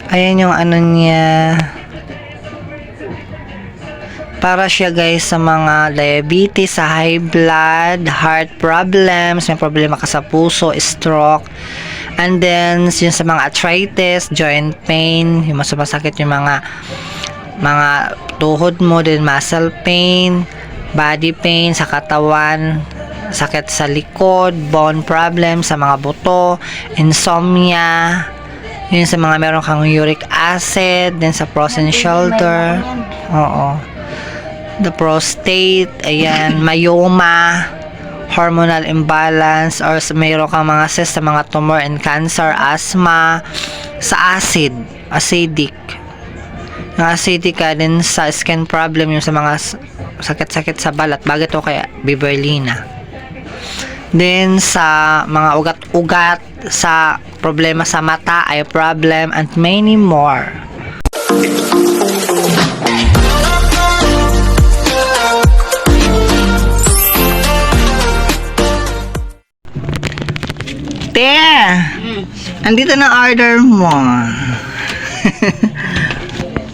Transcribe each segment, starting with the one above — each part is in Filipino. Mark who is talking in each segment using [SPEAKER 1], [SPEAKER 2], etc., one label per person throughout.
[SPEAKER 1] Ayan yung ano niya. Para siya guys sa mga diabetes, sa high blood, heart problems, may problema ka sa puso, stroke, and then yun sa mga arthritis, joint pain, yung masakit yung mga tuhod mo, din muscle pain, body pain sa katawan, sakit sa likod, bone problem, sa mga buto, insomnia, yun sa mga meron kang uric acid, then sa frozen shoulder, oo. The prostate, ayan, myoma, hormonal imbalance, or mayroon kang mga cyst sa mga tumor and cancer, asthma, sa acidic. Yung acidic ka din sa skin problem, yung sa mga sakit-sakit sa balat, bagay to kaya Biberlina. Then sa mga ugat-ugat, sa problema sa mata, eye problem, and many more. Te, andito na order mo.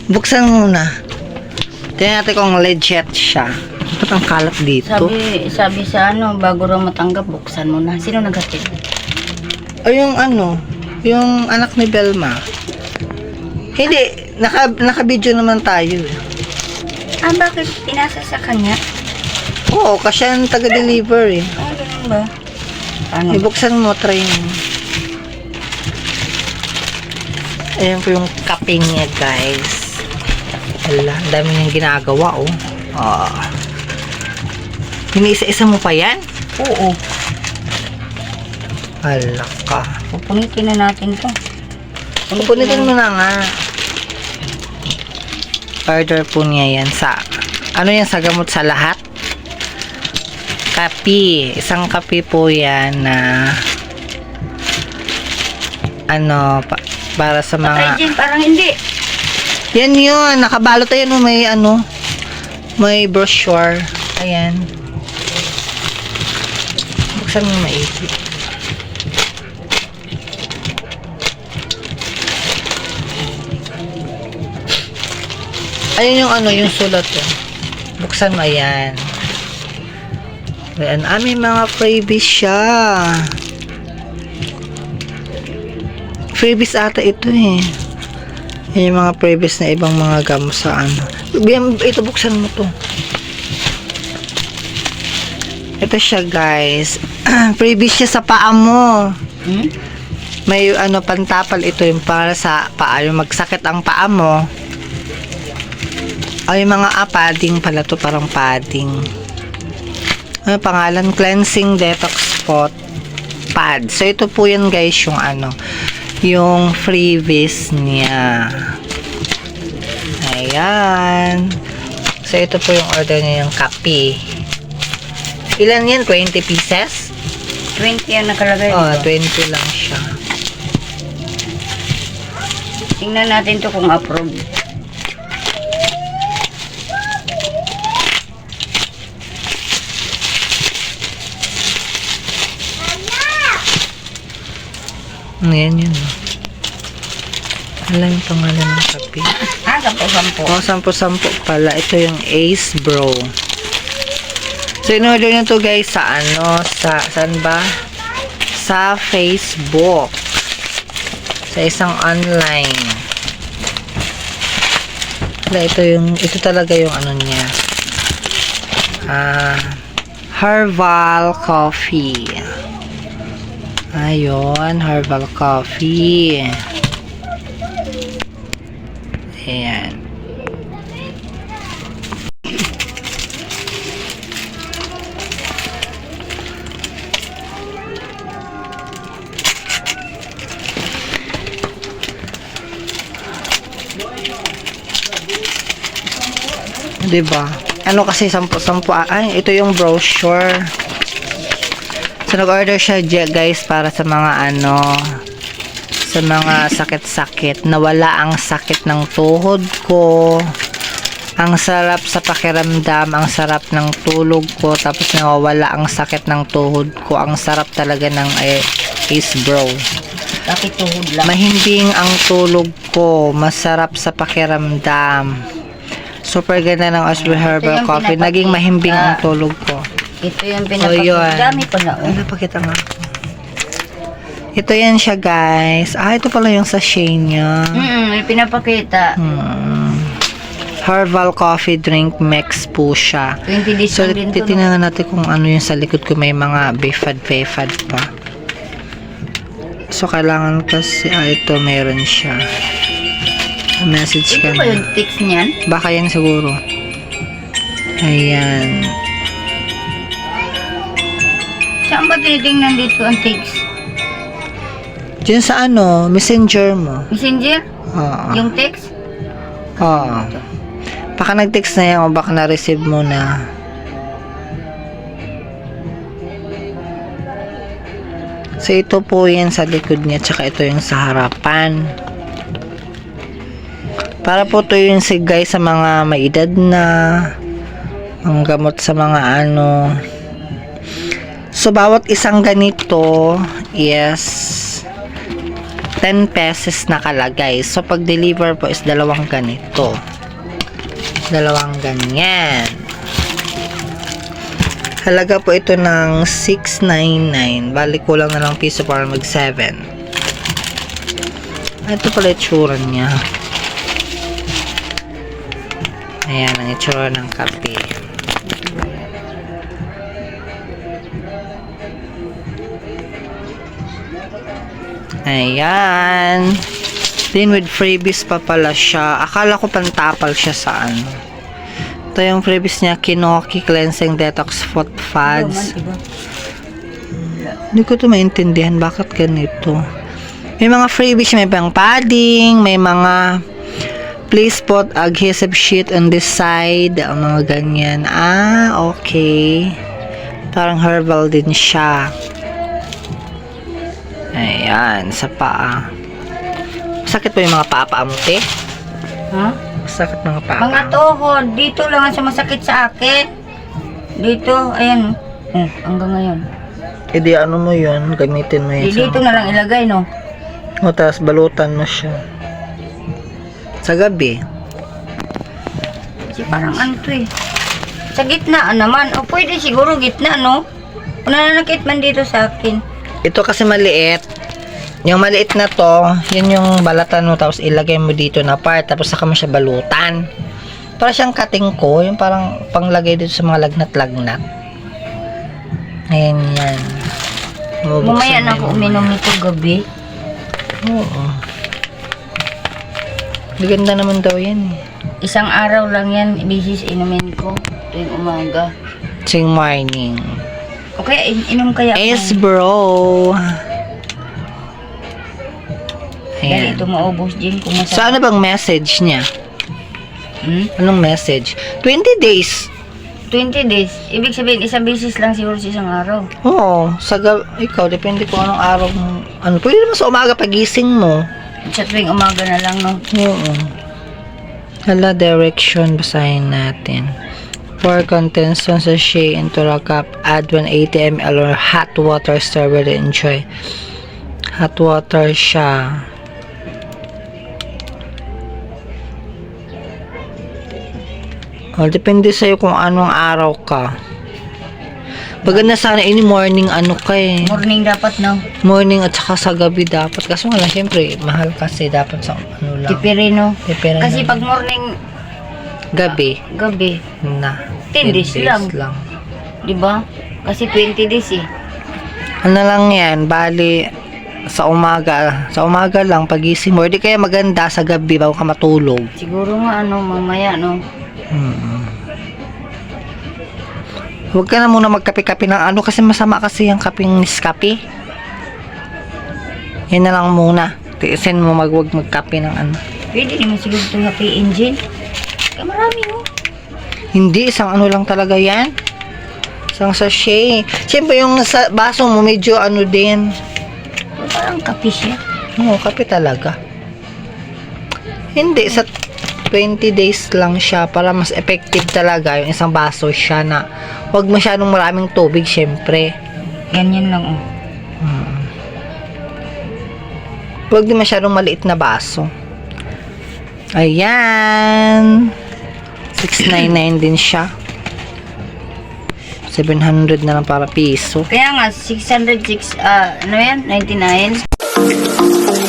[SPEAKER 1] Buksan muna. Tingnan natin kung legit siya. Ba't ang kalat dito?
[SPEAKER 2] Sabi sa bago raw matanggap, buksan mo na. Sino naghatid?
[SPEAKER 1] O yung yung anak ni Belma. Hindi, naka-video naman tayo.
[SPEAKER 2] Bakit pinasa sa kanya?
[SPEAKER 1] Oo, kasi ang taga-deliver eh.
[SPEAKER 2] Ganun ba? Ano?
[SPEAKER 1] Ibuksan mo, try mo. Ayan po yung kape niya, guys. Wala, ang dami niyang ginagawa, oh. Iniisa-isa mo pa yan?
[SPEAKER 2] Oo.
[SPEAKER 1] Hala ka.
[SPEAKER 2] Pupunitin na natin to.
[SPEAKER 1] Pupunitin mo na nga. Order po niya yan sa, ano yan, sa gamot sa lahat? Kape. Isang kape po yan na para sa mga...
[SPEAKER 2] Patay parang hindi.
[SPEAKER 1] Yan yun. Nakabalot ayan. May brochure. Ayan. Buksan mo maisip. Ayan yung sulat yun. Buksan mo ayan. Ayan, may mga freebies siya. Freebies ata ito eh. Yan yung mga freebies na ibang mga gamot sa Ito, buksan mo to. Ito siya guys. Freebies siya sa paa mo. May pantapal ito yung para sa paa. Yung magsakit ang paa mo. Ay, mga padding pala to, parang padding. Ano pangalan? Cleansing Detox Spot Pad. So, ito po yan guys, yung freebies niya. Ayan. So, ito po yung order niya, yung kape. Ilan yan? 20 pieces?
[SPEAKER 2] 20 ang nakalagay dito.
[SPEAKER 1] 20 lang siya.
[SPEAKER 2] Tingnan natin to kung approved.
[SPEAKER 1] Ayan yun. Alam yung pangalan ng kape.
[SPEAKER 2] 10-10.
[SPEAKER 1] 10 pala. Ito yung Ace Bro. So, in-order nyo to guys sa saan ba? Sa Facebook. Sa isang online. Ito talaga yung niya. Herbal Coffee. Ayun, herbal coffee. Ayan. Diba? Kasi 10. Ito yung brochure. So, nag-order siya guys para sa mga sa mga sakit-sakit. Nawala ang sakit ng tuhod ko. Ang sarap sa pakiramdam. Ang sarap ng tulog ko. Tapos nawawala ang sakit ng tuhod ko. Ang sarap talaga ng Ace Bro.
[SPEAKER 2] Kapit tuhod lang.
[SPEAKER 1] Mahimbing ang tulog ko. Masarap sa pakiramdam. Super ganda ng Osprey Herbal
[SPEAKER 2] yung
[SPEAKER 1] Coffee.
[SPEAKER 2] pinapakita.
[SPEAKER 1] Naging mahimbing ang tulog ko.
[SPEAKER 2] Ito yung
[SPEAKER 1] Oh, yun.
[SPEAKER 2] pinapakita. Dami pala. Oh.
[SPEAKER 1] Ay, napakita nga ako. Ito yan siya, guys. Ito pala yung sachet niya.
[SPEAKER 2] May pinapakita.
[SPEAKER 1] Herbal coffee drink mix po siya.
[SPEAKER 2] 20 days
[SPEAKER 1] So,
[SPEAKER 2] lang din to. No?
[SPEAKER 1] titingnan natin kung ano yung sa likod ko. May mga befad pa. So, kailangan kasi, ito, meron siya. Message
[SPEAKER 2] Ito
[SPEAKER 1] ka
[SPEAKER 2] ba
[SPEAKER 1] na.
[SPEAKER 2] yung text niyan?
[SPEAKER 1] Baka yan siguro. Ayan.
[SPEAKER 2] Saan ba tinitingnan dito ang text?
[SPEAKER 1] Diyan sa ano, messenger mo.
[SPEAKER 2] Messenger?
[SPEAKER 1] Oo.
[SPEAKER 2] Yung text?
[SPEAKER 1] Oo. Baka nag-text na yan o baka na-receive mo na. So, ito po yan sa likod niya tsaka ito yung sa harapan. Para po to yung sigay sa mga may edad na, ang gamot sa mga ano. So, bawat isang ganito is 10 pesos nakalagay. So, pag deliver po is dalawang ganito. Dalawang ganyan. Halaga po ito ng 6.99. Balik ko lang na lang piso para mag 7. Ito pala itsura niya. Ayan ang itsura ng kape. Ayan. Then with freebies pa pala siya. Akala ko pantapal siya sa ano. Ito yung freebies niya. Kinoki Cleansing Detox Foot Fads. Hindi ko ito maintindihan. Bakit ganito? May mga freebies. May pang padding. May mga place spot adhesive sheet on this side. Ang mga ganyan. Okay. Parang herbal din siya. Ayan. Sa paa. Sakit po yung mga paa mo, te?
[SPEAKER 2] Ha?
[SPEAKER 1] Sakit mga paa.
[SPEAKER 2] Mga tuhod. Dito lang ang sumasakit sa akin. Dito. Ayan. Hanggang ngayon.
[SPEAKER 1] E di ano mo yun? Gamitin mo yun.
[SPEAKER 2] Dito na lang ilagay, no?
[SPEAKER 1] O, tapos balutan mo siya. Sa gabi.
[SPEAKER 2] Kasi parang ano to eh. Sa gitna naman. O pwede siguro gitna, no? Nananakit man dito sa akin.
[SPEAKER 1] Ito kasi maliit. Yung maliit na to, yun yung balatan mo, tapos ilagay mo dito na part, tapos saka mo siya balutan. Para siyang cutting ko, yung parang panglagay dito sa mga lagnat-lagnat. Ayan yan. Bubuksan
[SPEAKER 2] Mamaya
[SPEAKER 1] mo
[SPEAKER 2] na ako
[SPEAKER 1] yun.
[SPEAKER 2] uminom nito gabi.
[SPEAKER 1] Oo. Maganda naman daw yan eh.
[SPEAKER 2] Isang araw lang yan, bisis inumin ko. Tuwing umaga.
[SPEAKER 1] Sing morning.
[SPEAKER 2] O kaya inom kaya
[SPEAKER 1] Yes,
[SPEAKER 2] ako.
[SPEAKER 1] bro.
[SPEAKER 2] Dahil
[SPEAKER 1] Ayan.
[SPEAKER 2] ito maubos din kung masarap.
[SPEAKER 1] So, ano bang message niya? Anong message? 20 days.
[SPEAKER 2] 20 days. Ibig sabihin, isang bisis lang siguro sa isang araw.
[SPEAKER 1] Oo. Ikaw, depende kung anong araw mo. Ano, pwede naman sa umaga pagising mo.
[SPEAKER 2] Sa tuwing umaga na lang, no?
[SPEAKER 1] Oo. Hala, direction. Basahin natin. Pour condense sachet into a cup. Add 180 ml or hot water. Strawberry enjoy. Hot water siya. Depende sa'yo kung anong araw ka. Maganda sana in morning ano ka eh.
[SPEAKER 2] Morning dapat, no?
[SPEAKER 1] Morning at saka sa gabi dapat. Kaso nga lang, syempre, mahal kasi dapat sa ano lang.
[SPEAKER 2] Tipirino.
[SPEAKER 1] Pipera
[SPEAKER 2] Kasi
[SPEAKER 1] na.
[SPEAKER 2] pag morning,
[SPEAKER 1] Gabi
[SPEAKER 2] gabi,
[SPEAKER 1] na.
[SPEAKER 2] 10 days lang. di ba? Kasi 20 days eh.
[SPEAKER 1] Ano lang yan, bali sa umaga lang pagising mo. Di kaya maganda sa gabi bago ka matulog.
[SPEAKER 2] Siguro nga, ano, mamaya, no?
[SPEAKER 1] Huwag ka na muna magkape-kape ng ano kasi masama kasi yung kapeng Nescafe. Yan na lang muna. Tiisin mo wag magkape ng ano.
[SPEAKER 2] Pwede naman siguro itong happy engine. Kaya marami, no?
[SPEAKER 1] Hindi, isang ano lang talaga yan. Isang sachet. Siyempre yung sa baso mo medyo ano din.
[SPEAKER 2] Parang kape siya.
[SPEAKER 1] Oo, kape talaga. Hindi, sa 20 days lang siya para mas effective talaga yung isang baso siya na huwag masyadong maraming tubig syempre.
[SPEAKER 2] Ganyan lang, oh.
[SPEAKER 1] Huwag din masyadong maliit na baso. Ayan. 699 din siya. 700 na lang para piso.
[SPEAKER 2] Kaya nga, 606, ano yan? 99.